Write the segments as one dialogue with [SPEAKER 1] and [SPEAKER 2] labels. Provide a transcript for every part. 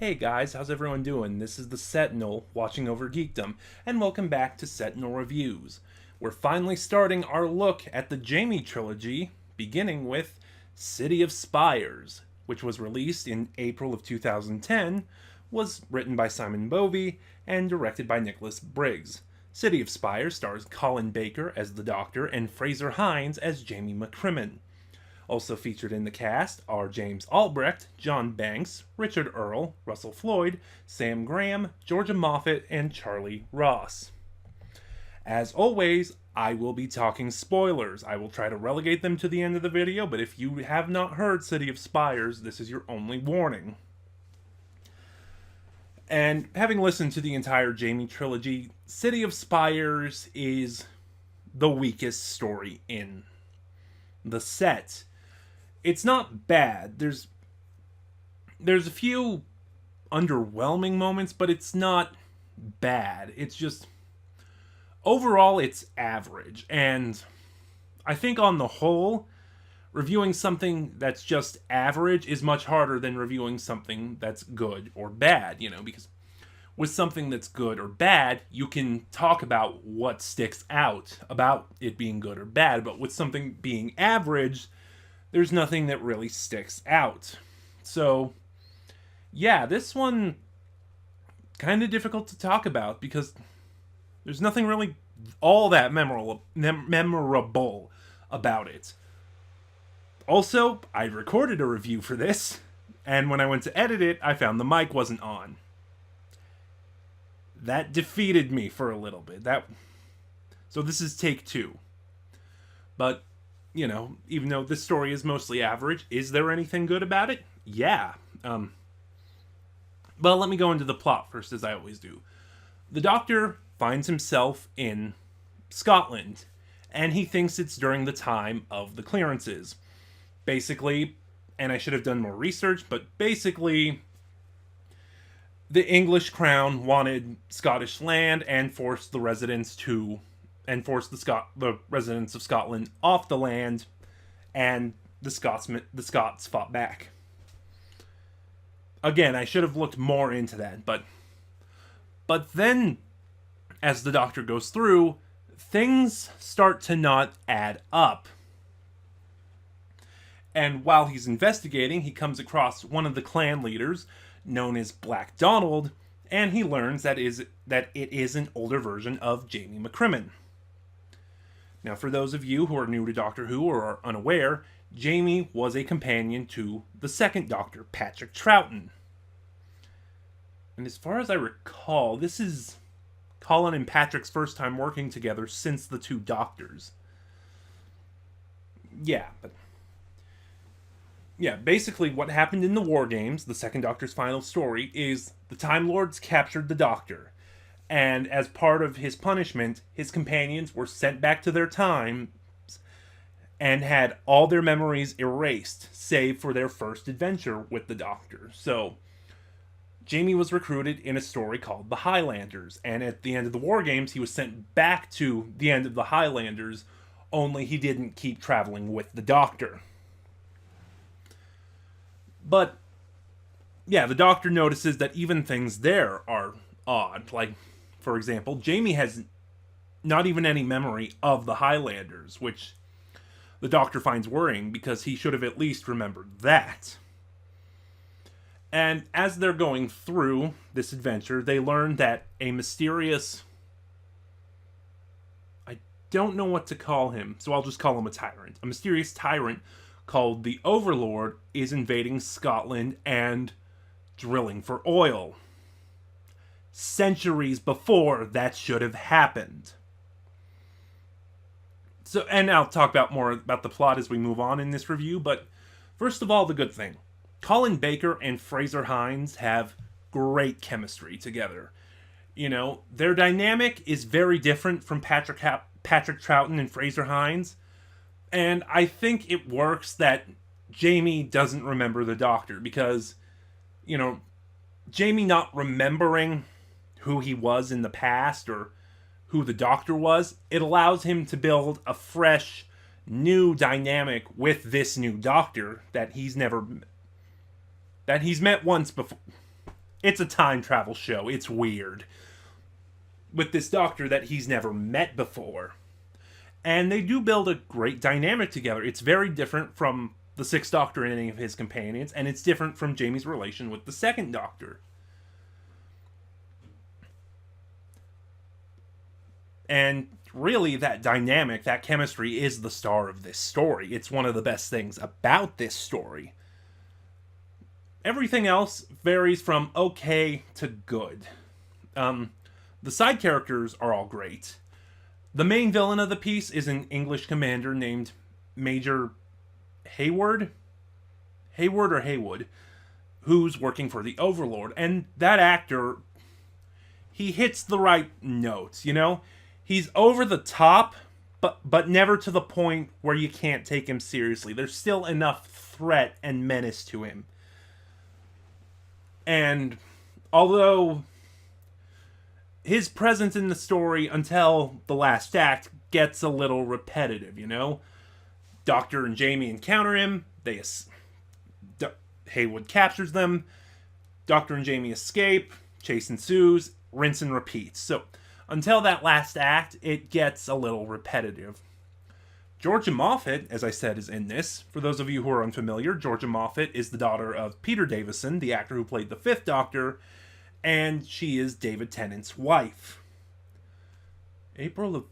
[SPEAKER 1] Hey guys, how's everyone doing? This is the Sentinel watching over Geekdom, and welcome back to Sentinel Reviews. We're finally starting our look at the Jamie Trilogy, beginning with City of Spires, which was released in April of 2010, was written by Simon Bovey, and directed by Nicholas Briggs. City of Spires stars Colin Baker as the Doctor and Fraser Hines as Jamie McCrimmon. Also featured in the cast are James Albrecht, John Banks, Richard Earle, Russell Floyd, Sam Graham, Georgia Moffat, and Charlie Ross. As always, I will be talking spoilers. I will try to relegate them to the end of the video, but if you have not heard City of Spires, this is your only warning. And having listened to the entire Jamie trilogy, City of Spires is the weakest story in the set. It's not bad. There's a few underwhelming moments, but it's not bad. It's just overall it's average. And I think on the whole, reviewing something that's just average is much harder than reviewing something that's good or bad, because with something that's good or bad, you can talk about what sticks out about it being good or bad, but with something being average, there's nothing that really sticks out. So, yeah, this one kind of difficult to talk about because there's nothing really all that memorable about it. Also, I recorded a review for this, and when I went to edit it, I found the mic wasn't on. That defeated me for a little bit. So this is take 2. But even though this story is mostly average, is there anything good about it? Yeah. Well, let me go into the plot first, as I always do. The Doctor finds himself in Scotland, and he thinks it's during the time of the clearances. Basically, and I should have done more research, but basically, the English crown wanted Scottish land and forced the residents of Scotland off the land, and the Scots fought back. Again, I should have looked more into that, but then, as the Doctor goes through, things start to not add up. And while he's investigating, he comes across one of the clan leaders, known as Black Donald, and he learns that it is an older version of Jamie McCrimmon. Now, for those of you who are new to Doctor Who or are unaware, Jamie was a companion to the second Doctor, Patrick Troughton. And as far as I recall, this is Colin and Patrick's first time working together since the two Doctors. Basically what happened in the War Games, the second Doctor's final story, is the Time Lords captured the Doctor. And as part of his punishment, his companions were sent back to their times and had all their memories erased, save for their first adventure with the Doctor. So, Jamie was recruited in a story called The Highlanders, and at the end of the War Games, he was sent back to the end of the Highlanders, only he didn't keep traveling with the Doctor. But, the Doctor notices that even things there are odd. Like, for example, Jamie has not even any memory of the Highlanders, which the Doctor finds worrying because he should have at least remembered that. And as they're going through this adventure, they learn that a mysterious... I don't know what to call him, so I'll just call him a tyrant. A mysterious tyrant called the Overlord is invading Scotland and drilling for oil. Centuries before that should have happened. So, and I'll talk more about the plot as we move on in this review, but first of all, the good thing. Colin Baker and Fraser Hines have great chemistry together. Their dynamic is very different from Patrick Troughton and Fraser Hines, and I think it works that Jamie doesn't remember the Doctor, because, Jamie not remembering who he was in the past or who the Doctor was, it allows him to build a fresh, new dynamic with this new Doctor that he's met once before. It's a time travel show. It's weird. With this doctor that he's never met before. And they do build a great dynamic together. It's very different from the Sixth Doctor and any of his companions, and it's different from Jamie's relation with the Second Doctor. And really, that dynamic, that chemistry, is the star of this story. It's one of the best things about this story. Everything else varies from okay to good. The side characters are all great. The main villain of the piece is an English commander named Major Haywood, who's working for the Overlord. And that actor, he hits the right notes, you know? He's over the top, but never to the point where you can't take him seriously. There's still enough threat and menace to him. And although his presence in the story until the last act gets a little repetitive, you know? Doctor and Jamie encounter him. Haywood captures them. Doctor and Jamie escape. Chase ensues. Rinse and repeat. So until that last act, it gets a little repetitive. Georgia Moffat, as I said, is in this. For those of you who are unfamiliar, Georgia Moffat is the daughter of Peter Davison, the actor who played the Fifth Doctor, and she is David Tennant's wife. April of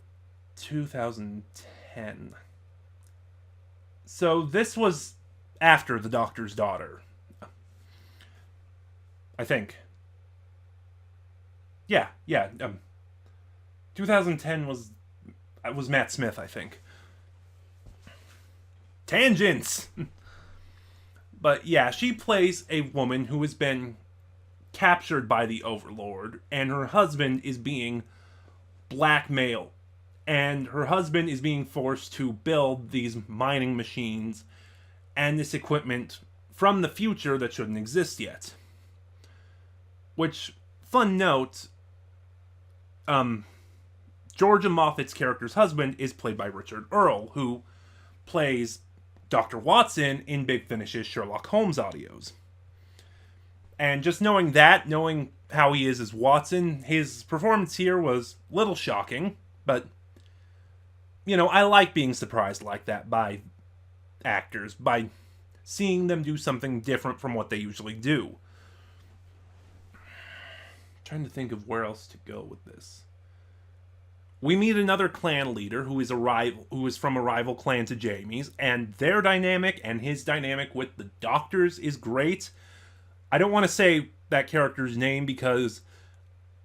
[SPEAKER 1] 2010. So this was after The Doctor's Daughter. I think. Yeah. 2010 was Matt Smith, I think. Tangents! But yeah, she plays a woman who has been captured by the Overlord, and her husband is being blackmailed. And her husband is being forced to build these mining machines and this equipment from the future that shouldn't exist yet. Which, fun note, Georgia Moffat's character's husband is played by Richard Earle, who plays Dr. Watson in Big Finish's Sherlock Holmes audios. And just knowing that, knowing how he is as Watson, his performance here was a little shocking, but, you know, I like being surprised like that by actors, by seeing them do something different from what they usually do. Trying to think of where else to go with this. We meet another clan leader who is from a rival clan to Jamie's, and their dynamic and his dynamic with the Doctors is great. I don't want to say that character's name because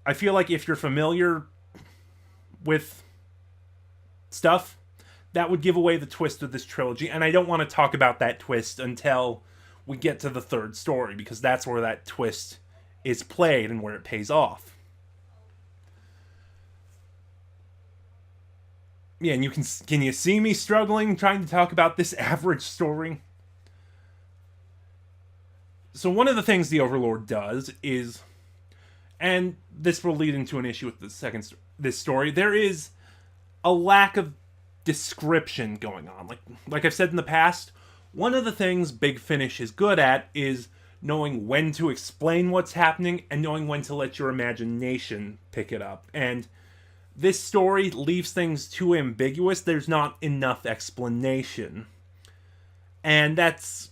[SPEAKER 1] I feel like if you're familiar with stuff, that would give away the twist of this trilogy, and I don't want to talk about that twist until we get to the third story, because that's where that twist is played and where it pays off. Yeah, and can you see me struggling trying to talk about this average story? So one of the things the Overlord does is, and this will lead into an issue with this story, there is a lack of description going on. Like I've said in the past, one of the things Big Finish is good at is knowing when to explain what's happening and knowing when to let your imagination pick it up. And this story leaves things too ambiguous. There's not enough explanation. And that's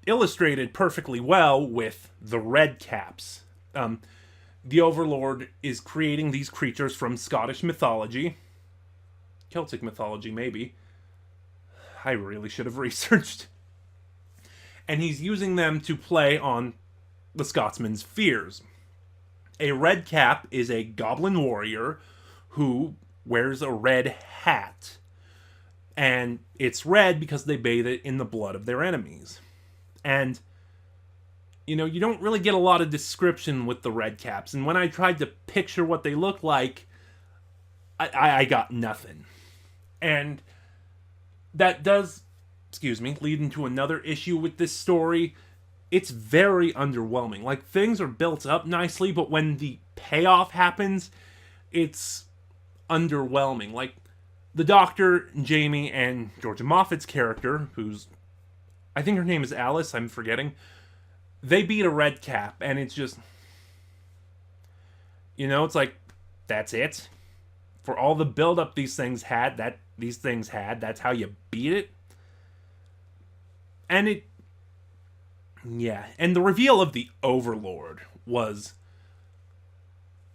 [SPEAKER 1] illustrated perfectly well with the Red Caps. The Overlord is creating these creatures from Scottish mythology. Celtic mythology, maybe. I really should have researched. And he's using them to play on the Scotsman's fears. A red cap is a goblin warrior who wears a red hat. And it's red because they bathe it in the blood of their enemies. And, you know, you don't really get a lot of description with the red caps. And when I tried to picture what they look like, I got nothing. And that does, lead into another issue with this story. It's very underwhelming. Like, things are built up nicely, but when the payoff happens, it's underwhelming. Like, the Doctor, Jamie, and Georgia Moffat's character, who's, I think her name is Alice, I'm forgetting, they beat a red cap, and it's just, it's like, that's it. For all the buildup these things had, that's how you beat it. And and the reveal of the Overlord was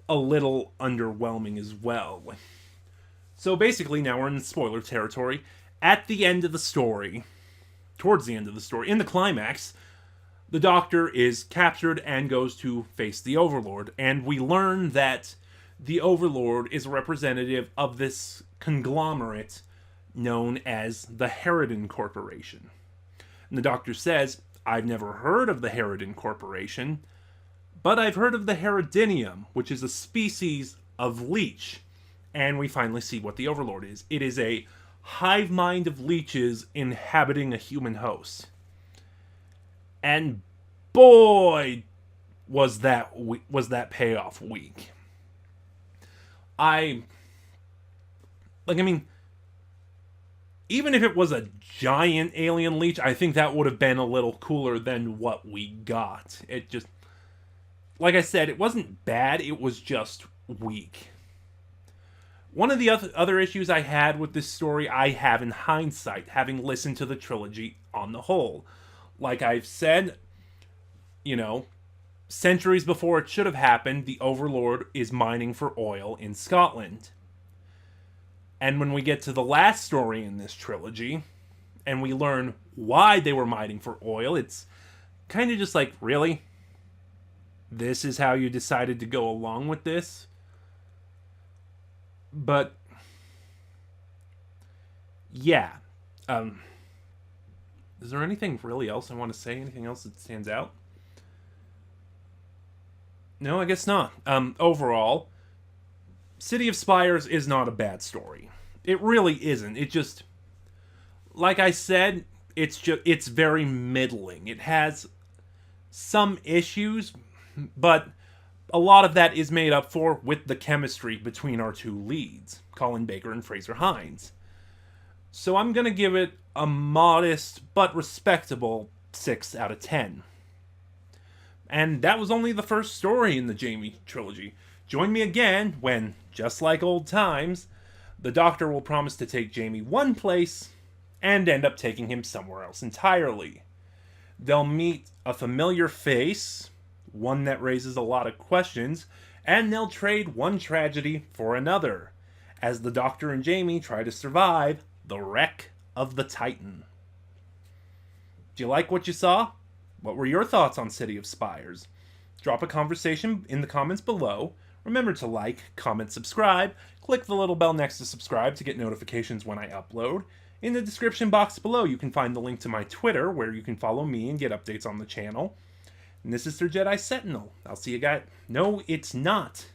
[SPEAKER 1] a little underwhelming as well. So basically, now we're in spoiler territory. At the end of the story, towards the end of the story, in the climax, the Doctor is captured and goes to face the Overlord. And we learn that the Overlord is a representative of this conglomerate known as the Harridan Corporation. And the Doctor says, I've never heard of the Harridan Corporation, but I've heard of the Harridinium, which is a species of leech. And we finally see what the Overlord is. It is a hive mind of leeches inhabiting a human host. And boy, was that payoff weak. Even if it was a giant alien leech, I think that would have been a little cooler than what we got. It just, like I said, it wasn't bad, it was just weak. One of the other issues I had with this story, I have in hindsight, having listened to the trilogy on the whole. Like I've said, centuries before it should have happened, the Overlord is mining for oil in Scotland. And when we get to the last story in this trilogy, and we learn why they were mining for oil, it's kind of just like, really? This is how you decided to go along with this? But, yeah. Is there anything really else I want to say? Anything else that stands out? No, I guess not. Overall, City of Spires is not a bad story. It really isn't. It just, like I said, it's very middling. It has some issues, but a lot of that is made up for with the chemistry between our two leads, Colin Baker and Fraser Hines. So I'm going to give it a modest but respectable 6 out of 10. And that was only the first story in the Jamie trilogy. Join me again when, just like old times, the Doctor will promise to take Jamie one place and end up taking him somewhere else entirely. They'll meet a familiar face, one that raises a lot of questions, and they'll trade one tragedy for another, as the Doctor and Jamie try to survive the wreck of the Titan. Do you like what you saw? What were your thoughts on City of Spires? Drop a conversation in the comments below. Remember to like, comment, subscribe. Click the little bell next to subscribe to get notifications when I upload. In the description box below, you can find the link to my Twitter, where you can follow me and get updates on the channel. And this is Sir Jedi Sentinel. I'll see you guys. No, it's not.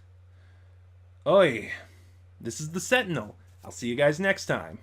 [SPEAKER 1] Oi. This is the Sentinel. I'll see you guys next time.